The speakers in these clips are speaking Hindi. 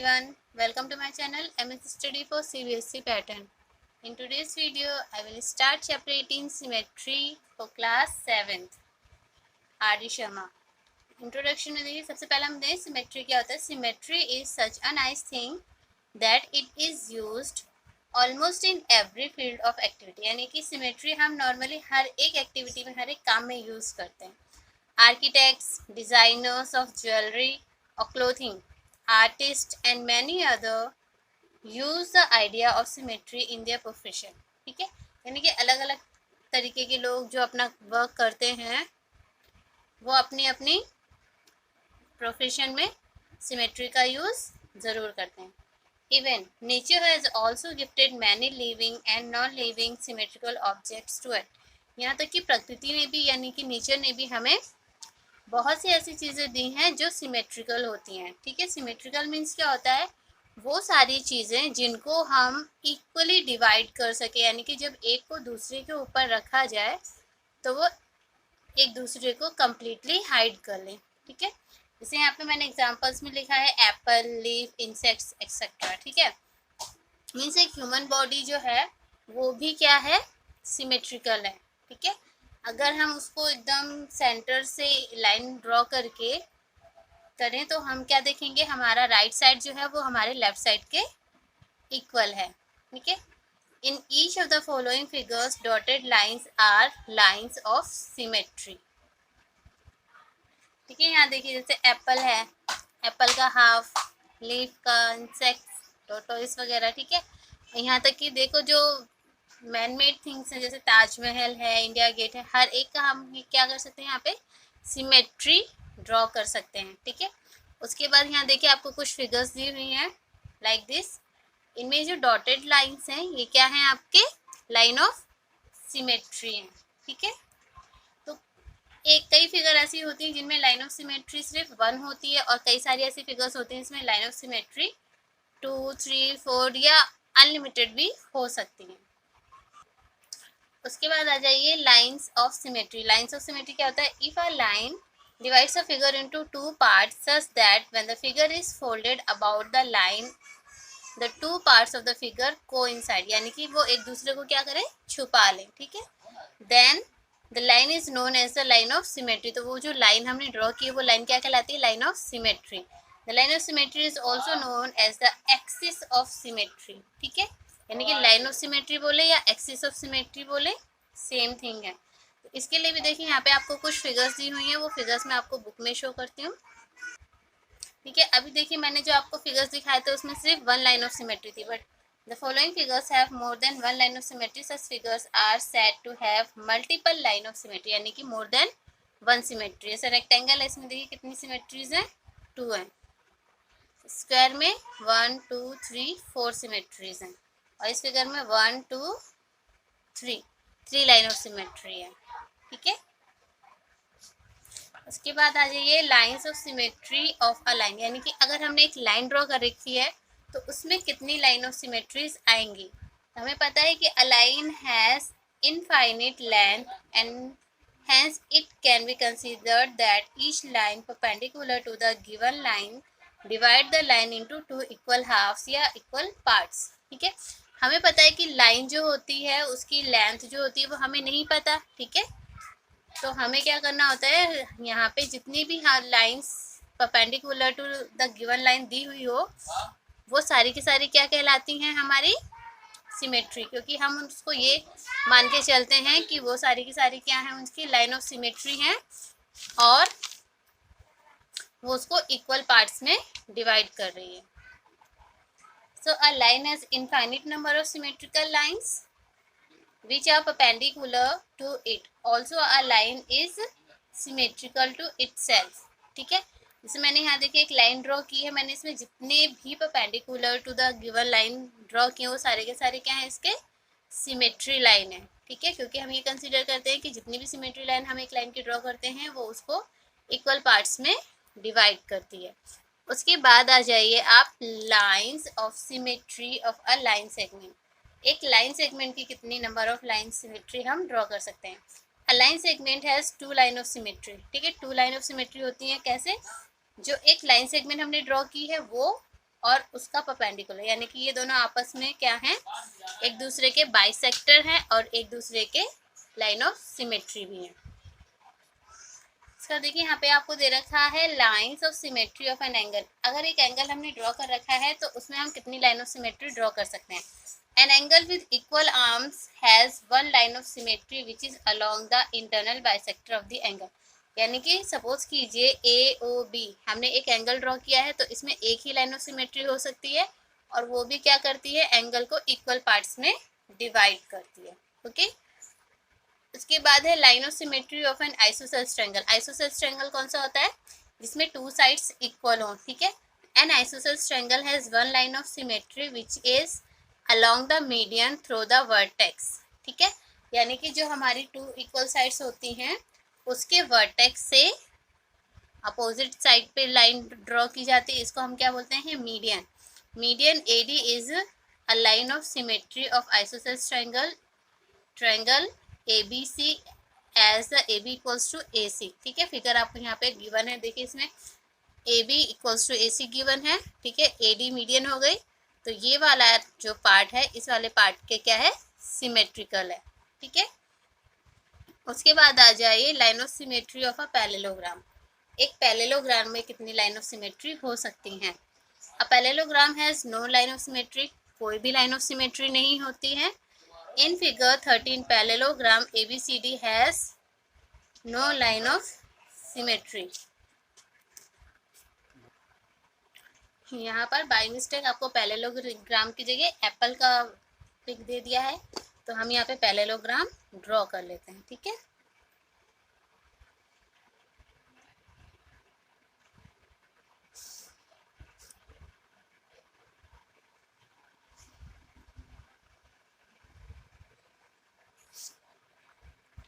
everyone, welcome to my channel MS Study for CBSE pattern. In today's video, I will start chapter 18 Symmetry for class 7th. R D Sharma. Introduction में देखिए सबसे पहले हम देखें सिमेट्री क्या होता है. Symmetry is such a nice thing that it is used almost in every field of activity. यानी कि सिमेट्री हम नॉर्मली हर एक एक्टिविटी में, हर एक काम में यूज़ करते हैं. आर्किटेक्ट्स, डिज़ाइनर्स ऑफ ज्वेलरी और clothing, artists and many other use the idea of symmetry in their profession. ठीक है, यानी कि अलग अलग तरीके के लोग जो अपना वर्क करते हैं वो अपनी अपनी प्रोफेशन में सिमेट्री का यूज़ ज़रूर करते हैं. Even nature has also gifted many living and non living symmetrical objects to it. यहाँ तक कि प्रकृति ने भी, यानी कि नेचर ने भी हमें बहुत सी ऐसी चीज़ें दी हैं जो सिमेट्रिकल होती हैं. ठीक है, सिमेट्रिकल मीन्स क्या होता है, वो सारी चीज़ें जिनको हम इक्वली डिवाइड कर सके, यानी कि जब एक को दूसरे के ऊपर रखा जाए तो वो एक दूसरे को कम्प्लीटली हाइड कर लें. ठीक है, जैसे यहाँ पे मैंने एग्जांपल्स में लिखा है एप्पल, लीफ, इंसेक्ट्स एक्सेट्रा. ठीक है, मीन्स एक ह्यूमन बॉडी जो है वो भी क्या है, सिमेट्रिकल है. ठीक है, अगर हम उसको एकदम सेंटर से लाइन ड्रॉ करके करें तो हम क्या देखेंगे, हमारा राइट साइड जो है वो हमारे लेफ्ट साइड के इक्वल है. ठीक है, in each of the following figures dotted lines are lines of symmetry. ठीक है, यहाँ देखिए जैसे एप्पल है, एप्पल का हाफ, लीफ का, इंसेक्ट्स, टोटोइस वगैरह. ठीक है, यहाँ तक कि देखो जो मैन मेड थिंग्स हैं जैसे ताजमहल है, इंडिया गेट है, हर एक का हम क्या कर सकते हैं, यहाँ पे सिमेट्री ड्रॉ कर सकते हैं. ठीक है, उसके बाद यहाँ देखिए आपको कुछ फिगर्स दी हुई हैं लाइक दिस. इनमें जो डॉटेड लाइंस हैं ये क्या हैं, आपके लाइन ऑफ सिमेट्री हैं. ठीक है, तो एक कई फिगर ऐसी होती हैं जिनमें लाइन ऑफ सिमेट्री सिर्फ 1 होती है और कई सारी ऐसी फिगर्स होती हैं जिसमें लाइन ऑफ सिमेट्री 2, 3, 4 या अनलिमिटेड भी हो सकती हैं. उसके बाद आ जाइए lines of symmetry. Lines of symmetry क्या होता है, if a line divides a figure into two parts such that when the figure is folded about the line the two parts of the figure coincide, यानी कि वो एक दूसरे को क्या करें, छुपा लें. ठीक है, then the line is known as the line of symmetry. तो वो जो लाइन हमने ड्रॉ की है वो लाइन क्या कहलाती है, line of symmetry. The line of symmetry is also known as the axis of symmetry. ठीक है, यानी कि लाइन ऑफ सिमेट्री बोले या एक्सिस ऑफ सिमेट्री बोले सेम थिंग है. तो इसके लिए भी देखिए यहाँ पे आपको कुछ फिगर्स दी हुई हैं, वो फिगर्स मैं आपको बुक में शो करती हूँ. ठीक है, अभी देखिए मैंने जो आपको फिगर्स दिखाए थे उसमें सिर्फ 1 लाइन ऑफ सिमेट्री थी, but the following figures have more than 1 line of symmetry. Such figures are said to have multiple line of symmetry, यानी कि मोर देन 1 सिमेट्री. जैसे रेक्टेंगल है, इसमें देखिए कितनी सिमेट्रीज हैं, 2 हैं. स्क्वायर में 1, 2, 3, 4 सिमेट्रीज हैं और इस फिगर में 1, 2, 3 लाइन ऑफ सिमेट्री है. ठीक है, उसके बाद आ जाइए lines of symmetry of a line, यानी कि अगर हमने एक लाइन ड्रॉ कर रखी है तो उसमें कितनी लाइन ऑफ सिमेट्रीज आएंगी. तो हमें पता है कि a line has infinite length and hence it can be considered that each line perpendicular to the given line divide the line into 2 equal halves या equal parts. ठीक है, हमें पता है कि लाइन जो होती है उसकी लेंथ जो होती है वो हमें नहीं पता. ठीक है, तो हमें क्या करना होता है, यहाँ पे जितनी भी lines perpendicular to the given line दी हुई हो वो सारी की सारी क्या कहलाती हैं, हमारी सिमेट्री. क्योंकि हम उसको ये मान के चलते हैं कि वो सारी की सारी क्या है, उनकी लाइन ऑफ सिमेट्री हैं और वो उसको इक्वल पार्ट्स में डिवाइड कर रही है. So a line has infinite number of symmetrical lines which are perpendicular to it. Also a line is symmetrical to itself. ठीक है, जैसे मैंने यहाँ देखिए एक लाइन ड्रॉ की है, मैंने इसमें जितने भी perpendicular to the given line draw किए वो सारे के सारे क्या हैं, इसके सिमेट्री लाइन है. ठीक है, क्योंकि हम ये कंसीडर करते हैं कि जितनी भी सिमेट्री लाइन हम एक लाइन की ड्रॉ करते हैं वो उसको इक्वल पार्ट्स में डिवाइड करती है. उसके बाद आ जाइए आप lines of symmetry of a line segment. एक लाइन सेगमेंट की कितनी नंबर ऑफ लाइन सिमेट्री हम ड्रॉ कर सकते हैं. A line segment has 2 line of symmetry. ठीक है, 2 लाइन ऑफ सिमेट्री होती है कैसे, जो एक लाइन सेगमेंट हमने ड्रॉ की है वो और उसका परपेंडिकुलर, यानी कि ये दोनों आपस में क्या हैं, एक दूसरे के बाइसेक्टर हैं और एक दूसरे के लाइन ऑफ सिमेट्री भी हैं। इसका देखिए यहाँ पे आपको दे रखा है lines of symmetry of an angle. अगर एक एंगल हमने ड्रॉ कर रखा है तो उसमें हम कितनी लाइन ऑफ सिमेट्री ड्रॉ कर सकते हैं। An angle with equal arms has one line of symmetry which is along the internal bisector of the angle. यानी कि सपोज कीजिए ए ओ बी, हमने एक एंगल ड्रॉ किया है तो इसमें एक ही लाइन ऑफ सिमेट्री हो सकती है और वो भी क्या करती है, एंगल को इक्वल पार्ट्स में डिवाइड करती है। ओके, उसके बाद है line of symmetry of an isosceles triangle. Isosceles triangle कौन सा होता है, जिसमें टू साइड्स इक्वल हो, ठीक है। N isosceles triangle has one line of symmetry which is along the median through the vertex, ठीक है। यानी कि जो हमारी टू इक्वल साइड्स होती हैं उसके वर्टेक्स से अपोजिट साइड पे लाइन ड्रॉ की जाती है, इसको हम क्या बोलते हैं, median. Median AD is a line of symmetry of isosceles triangle ABC as the AB equals to AC, ठीक है। फिगर आपको यहाँ पे गिवन है, देखिए इसमें AB equals to AC given है, ठीक है। AD मीडियन हो गई, तो ये वाला जो पार्ट है इस वाले पार्ट के क्या है, सिमेट्रिकल है, ठीक है। उसके बाद आ जाइए line of symmetry of a parallelogram. एक पैरेललोग्राम में कितनी लाइन ऑफ सिमेट्री हो सकती हैं। A parallelogram has no line of symmetry, कोई भी लाइन ऑफ सिमेट्री नहीं होती है। In figure 13, parallelogram ABCD has no line of symmetry. यहाँ पर बाय मिस्टेक आपको पैरेललोग्राम की जगह एप्पल का पिक दे दिया है, तो हम यहाँ पे पैरेललोग्राम ड्रॉ कर लेते हैं, ठीक है।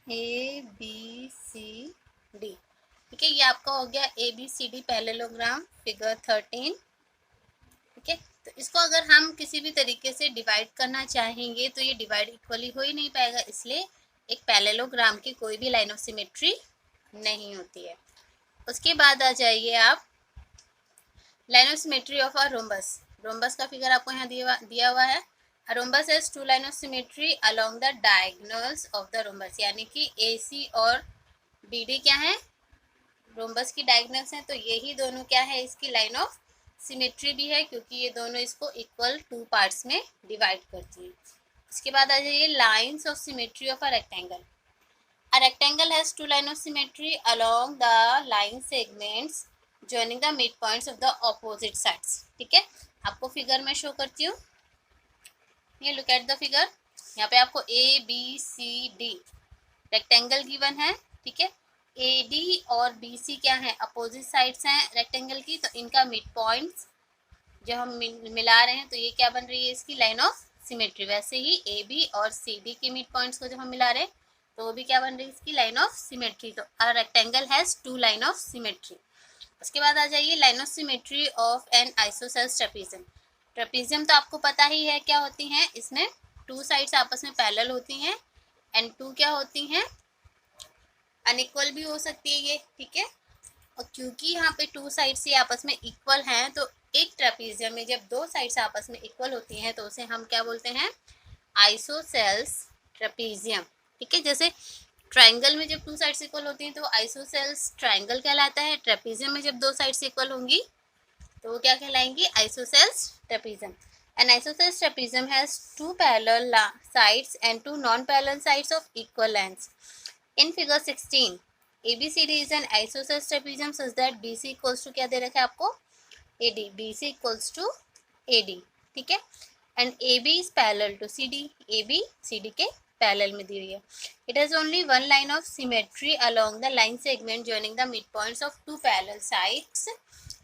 ABCD, ठीक है, ये आपका हो गया ABCD पैरेललोग्राम फिगर 13, ठीक है। तो इसको अगर हम किसी भी तरीके से डिवाइड करना चाहेंगे तो ये डिवाइड इक्वली हो ही नहीं पाएगा, इसलिए एक पैरेललोग्राम की कोई भी लाइन ऑफ सिमेट्री नहीं होती है। उसके बाद आ जाइए आप line of symmetry of a rhombus. Rhombus का फिगर आपको यहाँ दिया हुआ है। A rhombus has two line of symmetry along the diagonals of the rhombus, यानी कि AC और BD क्या है, रोम्बस की डायगोनल्स हैं, तो यही दोनों क्या है, इसकी लाइन ऑफ सिमेट्री भी है, क्योंकि ये दोनों इसको इक्वल टू पार्ट्स में डिवाइड करती हैं। उसके बाद आ जाइए lines of symmetry of a rectangle. A rectangle has two line of symmetry along the line segments joining the mid points of the opposite sides, ठीक है। आपको फिगर में शो करती हूँ, ये लुक एट द फिगर। यहाँ पे आपको ABCD रेक्टेंगल गिवन है, ठीक है। AD और BC क्या है, अपोजिट साइड्स हैं रेक्टेंगल की, तो इनका मिड पॉइंट्स जो हम मिला रहे हैं तो ये क्या बन रही है, इसकी लाइन ऑफ सिमेट्री। वैसे ही AB और CD के मिड पॉइंट्स को जब हम मिला रहे हैं तो वो भी क्या बन रही है, इसकी लाइन ऑफ सिमेट्री। तो a rectangle has two line of symmetry. उसके बाद आ जाइए line of symmetry of an isosceles trapezium. Trapezium तो आपको पता ही है क्या होती हैं, इसमें टू साइड्स आपस में पैरेलल होती हैं एंड टू क्या होती हैं, अनइक्वल भी हो सकती है ये, ठीक है। और क्योंकि यहाँ पे टू साइड्स ये आपस में इक्वल हैं, तो एक ट्रेपीजियम में जब दो साइड्स आपस में इक्वल होती हैं तो उसे हम क्या बोलते हैं, आइसोसेलेस ट्रेपीजियम, ठीक है। जैसे ट्रायंगल में जब टू साइड्स इक्वल होती हैं तो आइसोसेलेस ट्रायंगल कहलाता है, ट्रेपीजियम में जब दो साइड्स इक्वल होंगी तो वो क्या कहलाएंगी, isosceles trapezium. An isosceles trapezium has two parallel sides and two non-parallel sides of equal lengths. In figure 16, ABCD is an isosceles trapezium such that BC equals to क्या दे रखा है आपको, AD, BC equals to AD, ठीक है। And AB is parallel to CD, AB CD के parallel में दी हुई है। It has only one line of symmetry along the line segment joining the midpoints of two parallel sides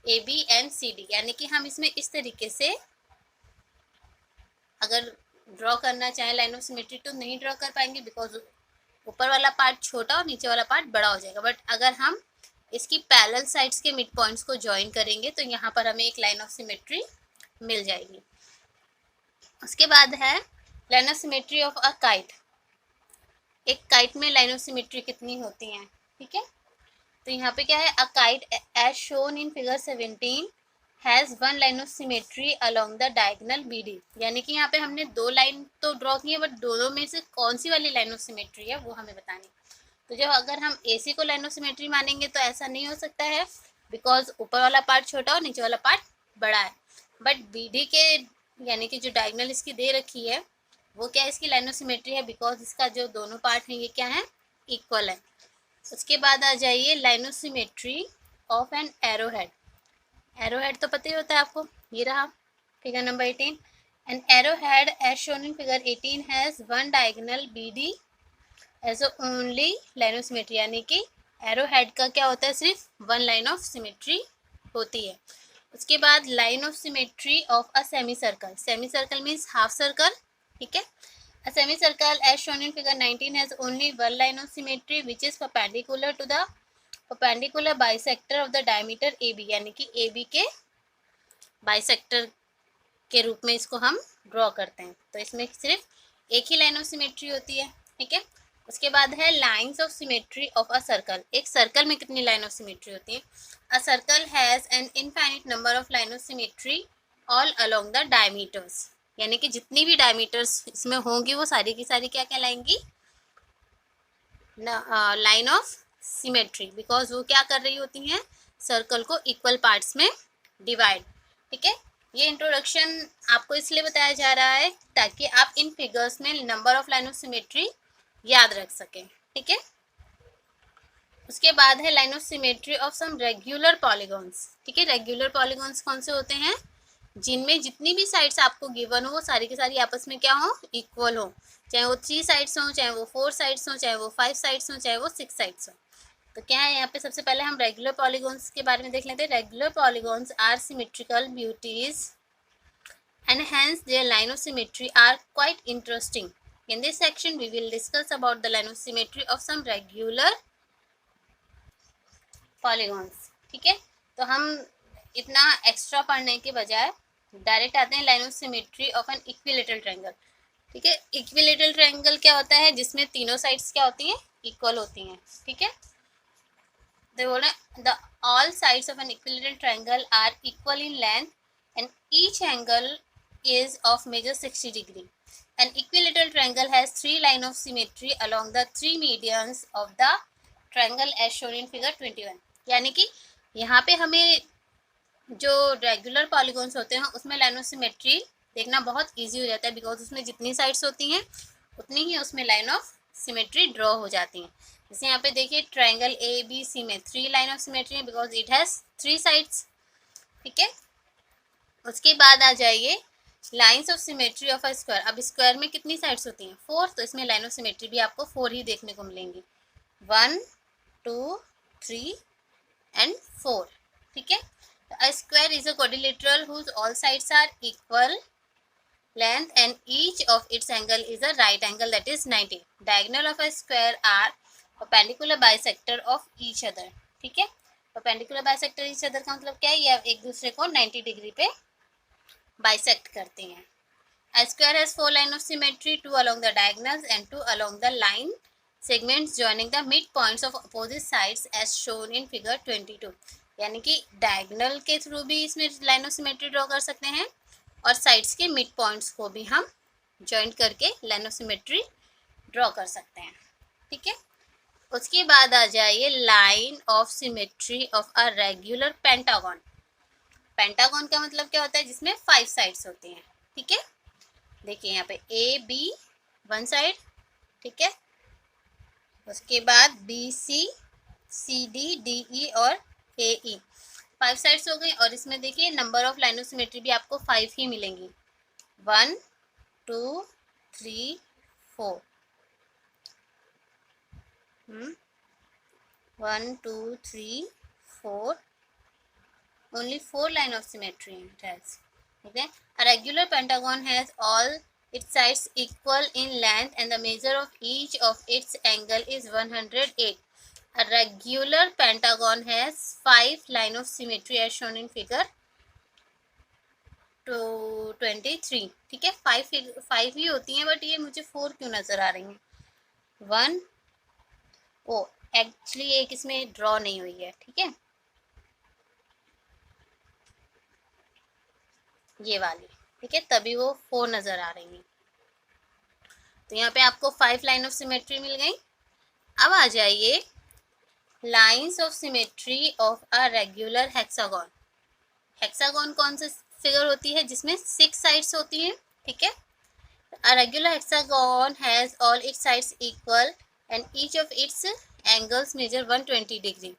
AB and CD, यानी कि हम इसमें इस तरीके से अगर ड्रॉ करना चाहें लाइन ऑफ सिमेट्री तो नहीं ड्रॉ कर पाएंगे, बिकॉज ऊपर वाला पार्ट छोटा और नीचे वाला पार्ट बड़ा हो जाएगा। बट अगर हम इसकी पैरेलल साइड्स के मिड पॉइंट्स को ज्वाइन करेंगे तो यहाँ पर हमें एक लाइन ऑफ सिमेट्री मिल जाएगी। उसके बाद है line of symmetry of a kite. एक काइट में लाइन ऑफ सिमेट्री कितनी होती हैं, ठीक है। तो यहाँ पे क्या है, a kite as shown in figure 17 has one line of symmetry along the diagonal BD, यानी कि यहाँ पे हमने 2 लाइन तो ड्रॉ की है, बट दोनों में से कौन सी वाली लाइन ऑफ सिमेट्री है वो हमें बतानी। तो जब अगर हम AC को लाइन ऑफ सिमेट्री मानेंगे तो ऐसा नहीं हो सकता है, बिकॉज ऊपर वाला पार्ट छोटा और नीचे वाला पार्ट बड़ा है। बट BD के यानी कि जो डायगोनल इसकी दे रखी है वो क्या इसकी लाइन ऑफ सिमेट्री है, बिकॉज इसका जो दोनों पार्ट हैं ये क्या है, इक्वल है। उसके बाद आ जाइए line of symmetry of an arrow head. Arrow head तो पता ही होता है आपको, ये रहा figure number 18। An arrow head as shown in figure 18 has one diagonal BD as only line of symmetry, यानी कि एरो हेड का क्या होता है, सिर्फ वन लाइन ऑफ सिमेट्री होती है। उसके बाद line of symmetry of a semi circle. Semi circle means half circle, ठीक है। A semi circle as shown in figure 19 has only one line of symmetry which is perpendicular to the perpendicular bisector of the diameter AB, यानी कि AB के बाइसेक्टर के रूप में इसको हम ड्रॉ करते हैं। तो इसमें सिर्फ एक ही लाइन ऑफ सिमेट्री होती है, ठीक है। उसके बाद है lines of symmetry of a circle. एक सर्कल में कितनी लाइन ऑफ सिमेट्री होती है? A circle has an infinite number of line of symmetry all along the diameters, यानी कि जितनी भी डायमीटर्स इसमें होंगी वो सारी की सारी क्या कहलाएंगी, लाइन ऑफ सिमेट्री, बिकॉज वो क्या कर रही होती हैं, सर्कल को इक्वल पार्ट्स में डिवाइड, ठीक है। ये इंट्रोडक्शन आपको इसलिए बताया जा रहा है ताकि आप इन फिगर्स में number of line of symmetry याद रख सकें, ठीक है। उसके बाद है line of symmetry of some regular polygons, ठीक है। रेगुलर पॉलीगॉन्स कौन से होते हैं, जिनमें जितनी भी साइड्स आपको गिवन हो वो सारी की सारी आपस में क्या हो, इक्वल हो, चाहे वो 3 साइड्स हो, चाहे वो 4 साइड्स हो, चाहे वो 5 साइड्स हो, चाहे वो 6 साइड्स हो। तो क्या है यहाँ पे, सबसे पहले हम रेगुलर पॉलीगॉन्स के बारे में देख लेते हैं। Regular polygons are symmetrical beauties and hence their line of symmetry are quite interesting. In this section we will discuss about the line of symmetry of some regular polygons, ठीक है। तो हम इतना एक्स्ट्रा पढ़ने के बजाय डायरेक्ट आते हैं line of symmetry of an equilateral triangle, ठीक है। इक्विलेटरल ट्रायंगल क्या होता है, जिसमें तीनों साइड्स क्या होती हैं, इक्वल होती हैं, ठीक है। they बोल रहे हैं the all sides of an equilateral triangle are equal in length and each angle is of measure 60 degree. An equilateral triangle has 3 line of symmetry along the 3 medians of the triangle as shown in figure 21, यानी कि यहाँ पे हमें जो रेगुलर पॉलीगॉन्स होते हैं उसमें लाइन ऑफ सिमेट्री देखना बहुत इजी हो जाता है, बिकॉज उसमें जितनी साइड्स होती हैं उतनी ही उसमें लाइन ऑफ सिमेट्री ड्रॉ हो जाती हैं। जैसे यहाँ पे देखिए ट्रायंगल ABC में 3 लाइन ऑफ सिमेट्री है बिकॉज इट हैज़ 3 साइड्स, ठीक है। उसके बाद आ जाइए lines of symmetry of a square. अब स्क्वायर में कितनी साइड्स होती हैं, 4, तो इसमें लाइन ऑफ सिमेट्री भी आपको 4 ही देखने को मिलेंगी, 1 2 3 एंड 4, ठीक है। A square is a quadrilateral whose all sides are equal length and each of its angle is a right angle, that is 90. Diagonal of a square are perpendicular bisector of each other, ठीक है। perpendicular bisector each other का मतलब क्या है, ये एक दूसरे को 90 डिग्री पे बाइसेक्ट करते हैं। A square has 4 line of symmetry, 2 along the diagonals and 2 along the line segments joining the midpoints of opposite sides as shown in figure 22, यानी कि डायगोनल के थ्रू भी इसमें लाइन ऑफ सिमेट्री ड्रॉ कर सकते हैं और साइड्स के मिड पॉइंट्स को भी हम जॉइंट करके लाइन ऑफ सिमेट्री ड्रॉ कर सकते हैं, ठीक है। उसके बाद आ जाइए line of symmetry of a regular pentagon. Pentagon का मतलब क्या होता है, जिसमें 5 साइड्स होती हैं, ठीक है। देखिए यहाँ पे AB 1 साइड, ठीक है। उसके बाद BC CD DE और AE 5 साइड्स हो गई, और इसमें देखिए number of line of symmetry भी आपको 5 ही मिलेंगी, 1 2 3 4, 1 2 3 4, only 4 line of symmetry it has, okay. A regular pentagon has all its sides equal in length and the measure of each of its angle is 108. A regular pentagon has 5 line of symmetry as shown in figure 23, ठीक है। 5 ही होती हैं, बट ये मुझे 4 क्यों नजर आ रही हैं, 1 ओ एक्चुअली एक इसमें ड्रॉ नहीं हुई है, ठीक है। ये वाली, ठीक है, तभी वो 4 नज़र आ रही है। तो यहाँ पे आपको 5 लाइन ऑफ सिमेट्री मिल गई। अब आ जाइए lines of symmetry of a regular hexagon. Hexagon कौन सी फिगर होती है जिसमें 6 साइड्स होती हैं, ठीक है। A regular hexagon has all its sides equal and each of its angles measure 120 degree,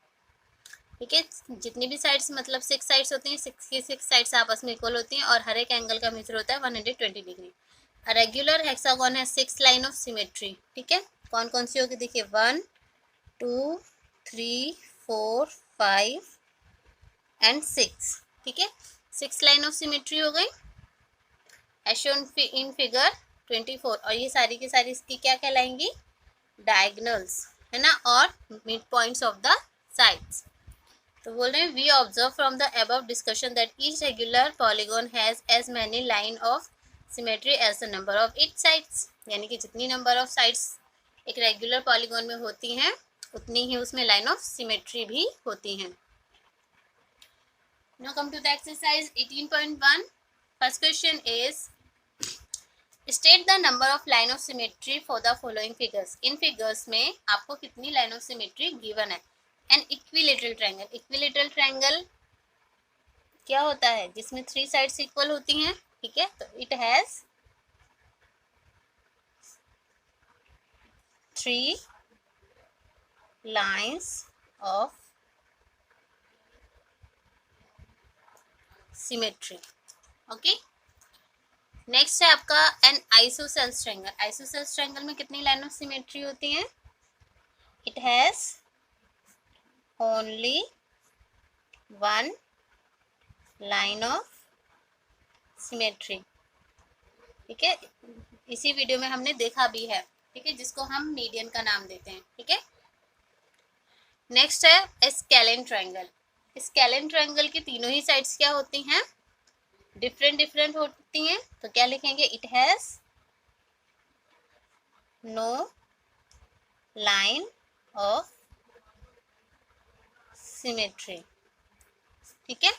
ठीक है। जितनी भी साइड्स मतलब 6 साइड्स होती हैं, 6 की 6 साइड्स आपस में इक्वल होती हैं और हर एक एंगल का मेजर होता है 120 degree. A regular hexagon has 6 line of symmetry, ठीक है। कौन कौन सी होगी देखिए, 1 2 3 4 5 एंड 6, ठीक है। 6 लाइन ऑफ सिमेट्री हो गई एज शोन इन फिगर 24। और ये सारी की सारी इसकी क्या कहलाएंगी, डायगोनल्स, है ना, और mid points of the sides. तो बोल रहे हैं we observe from the above discussion that each regular polygon has as many line of symmetry as the number of its sides, यानी कि जितनी नंबर ऑफ साइड्स एक रेगुलर पॉलीगॉन में होती हैं उतनी ही उसमें लाइन ऑफ सिमेट्री भी होती हैं। Now come to the exercise 18.1. First question is state the number of line of symmetry for the following figures. In figures में आपको कितनी line of symmetry given है। An equilateral triangle, equilateral triangle क्या होता है, जिसमें 3 sides equal होती हैं, ठीक है। तो it has 3 lines of symmetry, okay. Next है आपका N isosceles triangle. Isosceles triangle में कितनी लाइन ऑफ सिमेट्री होती हैं, it has only 1 line of symmetry, ठीक है। इसी वीडियो में हमने देखा भी है, ठीक है, जिसको हम मीडियन का नाम देते हैं, ठीक है। नेक्स्ट है स्केलेन ट्रायंगल। स्केलेन ट्रायंगल की तीनों ही साइड्स क्या होती हैं, डिफरेंट डिफरेंट होती हैं। तो क्या लिखेंगे, it has no line of symmetry, ठीक है।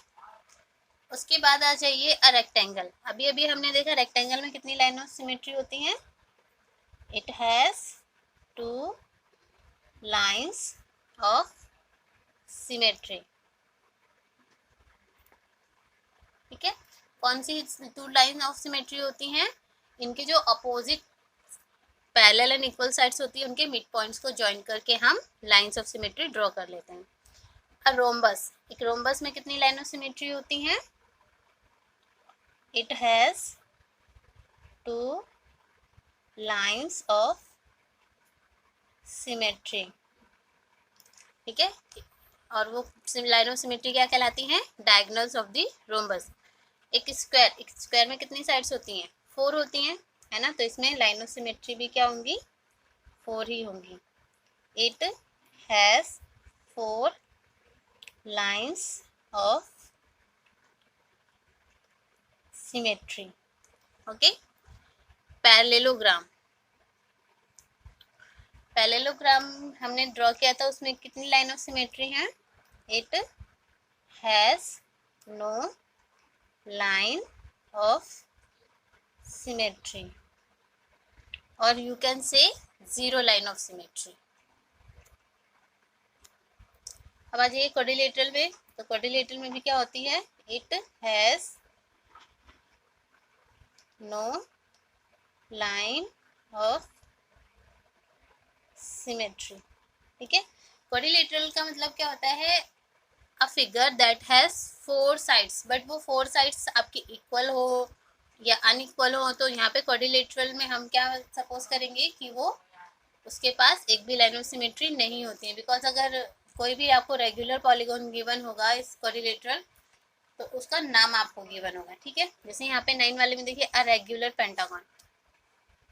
उसके बाद आ जाइए अ रेक्टेंगल। अभी अभी हमने देखा रेक्टेंगल में कितनी लाइन ऑफ सिमेट्री होती हैं, it has 2 lines of symmetry, ठीक है। कौन सी 2 लाइन ऑफ सिमेट्री होती हैं, इनके जो opposite parallel and equal sides होती है उनके मिड पॉइंट्स को ज्वाइन करके हम लाइंस ऑफ सिमेट्री ड्रॉ कर लेते हैं। अ रोम्बस, एक रोम्बस में कितनी लाइन ऑफ सिमेट्री होती हैं, it has 2 lines of symmetry, ठीक है। और वो लाइन ऑफ सिमेट्री क्या कहलाती हैं, डायगोनल्स ऑफ द रोम्बस। एक स्क्वायर में कितनी साइड्स होती हैं, 4 होती हैं, है ना। तो इसमें लाइन ऑफ सिमेट्री भी क्या होंगी, 4 ही होंगी। It has 4 lines of symmetry, okay. Parallelogram, parallelogram हमने ड्रॉ किया था, उसमें कितनी लाइन ऑफ सिमेट्री है, it has no line of symmetry, और you can say 0 line of symmetry. अब आ जाइए क्वाड्रिलेटरल में। तो क्वाड्रिलेटरल में भी क्या होती है, it has no line of symmetry, ठीक है। क्वाड्रिलेटरल का मतलब क्या होता है, a figure that has 4 sides, but वो 4 साइड्स आपकी इक्वल हो या अनइक्वल हो। तो यहाँ पे क्वाड्रिलेटरल में हम क्या सपोज करेंगे कि वो उसके पास एक भी लाइन ऑफ सिमेट्री नहीं होती है। बिकॉज अगर कोई भी आपको रेगुलर पॉलीगॉन गिवन होगा इस क्वाड्रिलेटरल, तो उसका नाम आपको गिवन होगा, ठीक है। जैसे यहाँ पे 9 वाले में देखिए अ रेगुलर पेंटागन,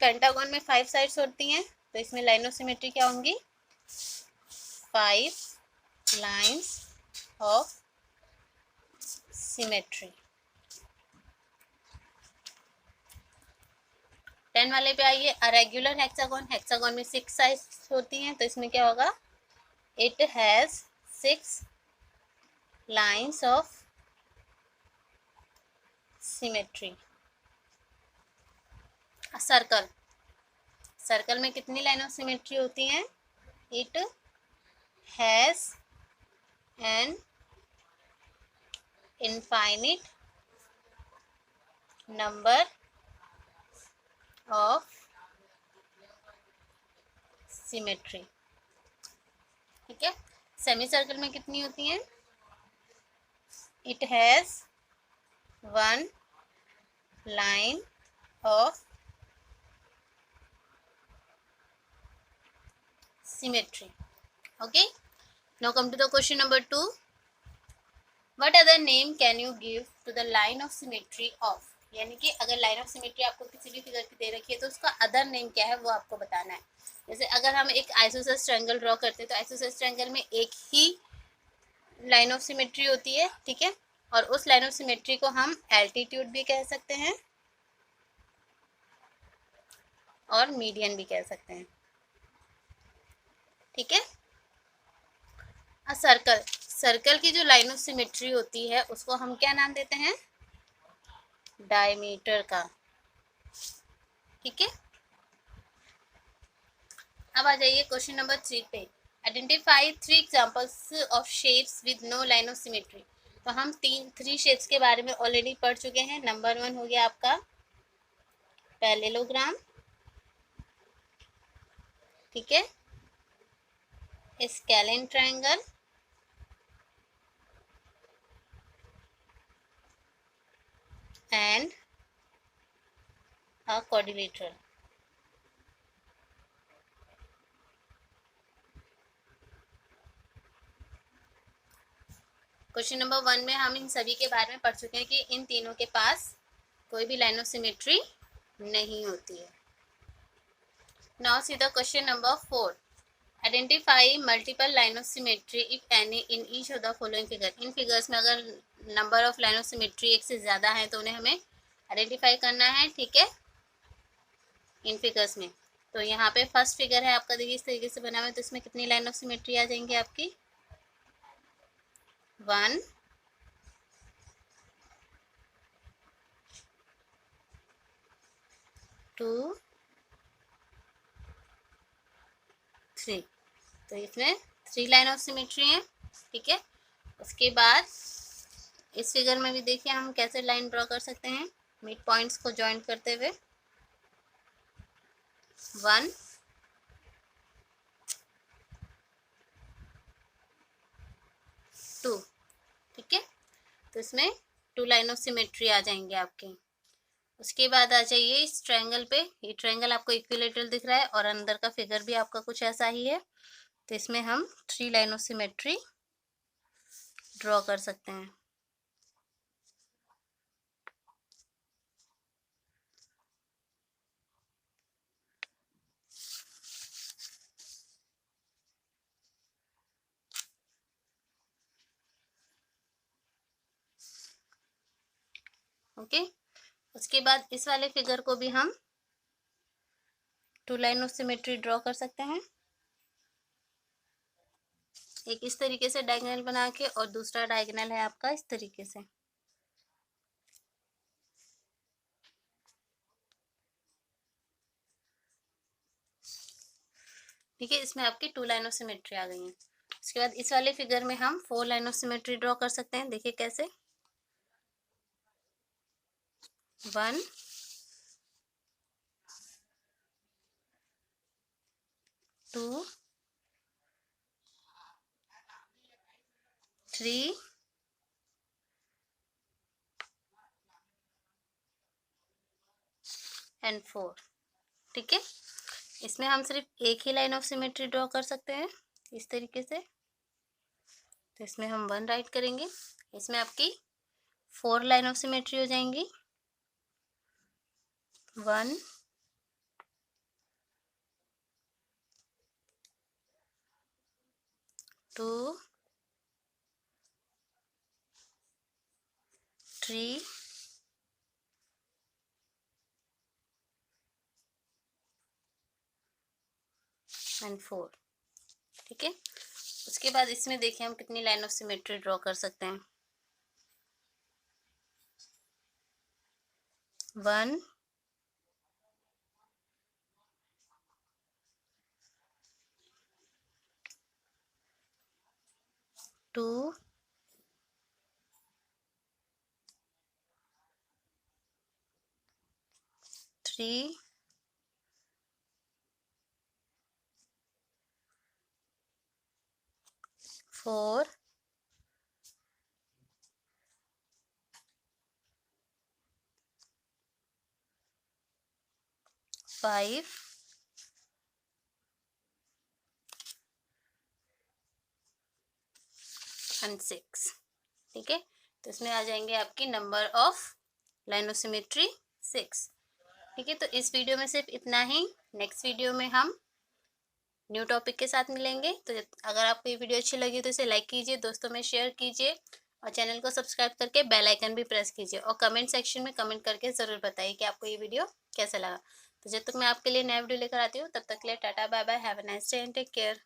पेंटागन में 5 साइड्स होती हैं, तो इसमें लाइन ऑफ सिमेट्री क्या होंगी, 5 लाइन्स ऑफ सिमेट्री। 10 वाले पे आइए, अ रेगुलर हेक्सागन, हेक्सागन में 6 साइड्स होती हैं, तो इसमें क्या होगा, it has 6 lines of symmetry. Circle, circle में कितनी लाइन ऑफ सिमेट्री होती हैं? It has an infinite number of symmetry. ठीक है, सेमी सर्कल में कितनी होती हैं? It has one line of symmetry. Okay, now come to the question number 2. What other name can you give to the line of symmetry of? यानी कि अगर लाइन ऑफ सिमेट्री आपको किसी भी फिगर की दे रखी है तो उसका अदर नेम क्या है वो आपको बताना है। जैसे अगर हम एक आइसोसेलेस ट्रायंगल ड्रॉ करते हैं तो आइसोसेलेस ट्रायंगल में एक ही लाइन ऑफ सिमेट्री होती है, ठीक है, और उस लाइन ऑफ सिमेट्री को हम एल्टीट्यूड भी कह सकते हैं और मीडियन भी कह सकते हैं। ठीक है, सर्कल, सर्कल की जो लाइन ऑफ सिमेट्री होती है उसको हम क्या नाम देते हैं? डायमीटर का। ठीक है, अब आ जाइए क्वेश्चन नंबर 3 पे। Identify 3 examples of shapes with no line of symmetry. तो हम 3 शेप्स के बारे में ऑलरेडी पढ़ चुके हैं। नंबर 1 हो गया आपका पैरेललोग्राम, ठीक है, scalene triangle, and a quadrilateral. Question number 1 में हम इन सभी के बारे में पढ़ चुके हैं कि इन तीनों के पास कोई भी लाइन ऑफ सिमेट्री नहीं होती है। Now see the question number 4। Identify multiple line of symmetry if any in each of the following figure. In figures में अगर number of line of symmetry एक से ज़्यादा है तो उन्हें हमें आइडेंटिफाई करना है। ठीक है, इन फिगर्स में तो यहाँ पे फर्स्ट फिगर है आपका, देखिए इस तरीके से बना हुआ है, तो इसमें कितनी लाइन ऑफ सिमेट्री आ जाएंगी आपकी? 1 2 3। तो इसमें 3 लाइन ऑफ सिमेट्री है। ठीक है, उसके बाद इस फिगर में भी देखिए हम कैसे लाइन ड्रॉ कर सकते हैं मिड पॉइंट्स को जॉइंट करते हुए। 1 2। ठीक है, तो इसमें 2 लाइन ऑफ सिमेट्री आ जाएंगे आपके। उसके बाद आ जाइए इस ट्रायंगल पे। ये ट्रायंगल आपको इक्विलेटरल दिख रहा है और अंदर का फिगर भी आपका कुछ ऐसा ही है। तो इसमें हम 3 लाइन ऑफ सिमेट्री ड्रॉ कर सकते हैं। ओके, उसके बाद इस वाले फिगर को भी हम 2 लाइन ऑफ सिमेट्री ड्रॉ कर सकते हैं। एक इस तरीके से डायगोनल बना के और दूसरा डायगोनल है आपका इस तरीके से। ठीक है, इसमें आपकी 2 लाइन ऑफ सिमेट्री आ गई है। उसके बाद इस वाले फिगर में हम 4 लाइन ऑफ सिमेट्री ड्रॉ कर सकते हैं। देखिए कैसे? 1 2 3 एंड 4। ठीक है, इसमें हम सिर्फ एक ही लाइन ऑफ सिमेट्री ड्रॉ कर सकते हैं इस तरीके से। तो इसमें हम 1 राइट करेंगे। इसमें आपकी 4 लाइन ऑफ सिमेट्री हो जाएंगी। 1 2 3 एंड 4। ठीक है, उसके बाद इसमें देखिए हम कितनी लाइन ऑफ सिमेट्री ड्रॉ कर सकते हैं। 1 2 3 4 5 एंड 6। ठीक है, तो इसमें आ जाएंगे आपकी number of line of symmetry 6। ठीक है, तो इस वीडियो में सिर्फ इतना ही। नेक्स्ट वीडियो में हम न्यू टॉपिक के साथ मिलेंगे। तो अगर आपको ये वीडियो अच्छी लगी तो इसे लाइक कीजिए, दोस्तों में शेयर कीजिए और चैनल को सब्सक्राइब करके बेल आइकन भी प्रेस कीजिए और कमेंट सेक्शन में कमेंट करके ज़रूर बताइए कि आपको ये वीडियो कैसा लगा। तो जब तक मैं आपके लिए नया वीडियो लेकर आती हूँ तब तक के लिए tata bye bye, have a nice day and take care.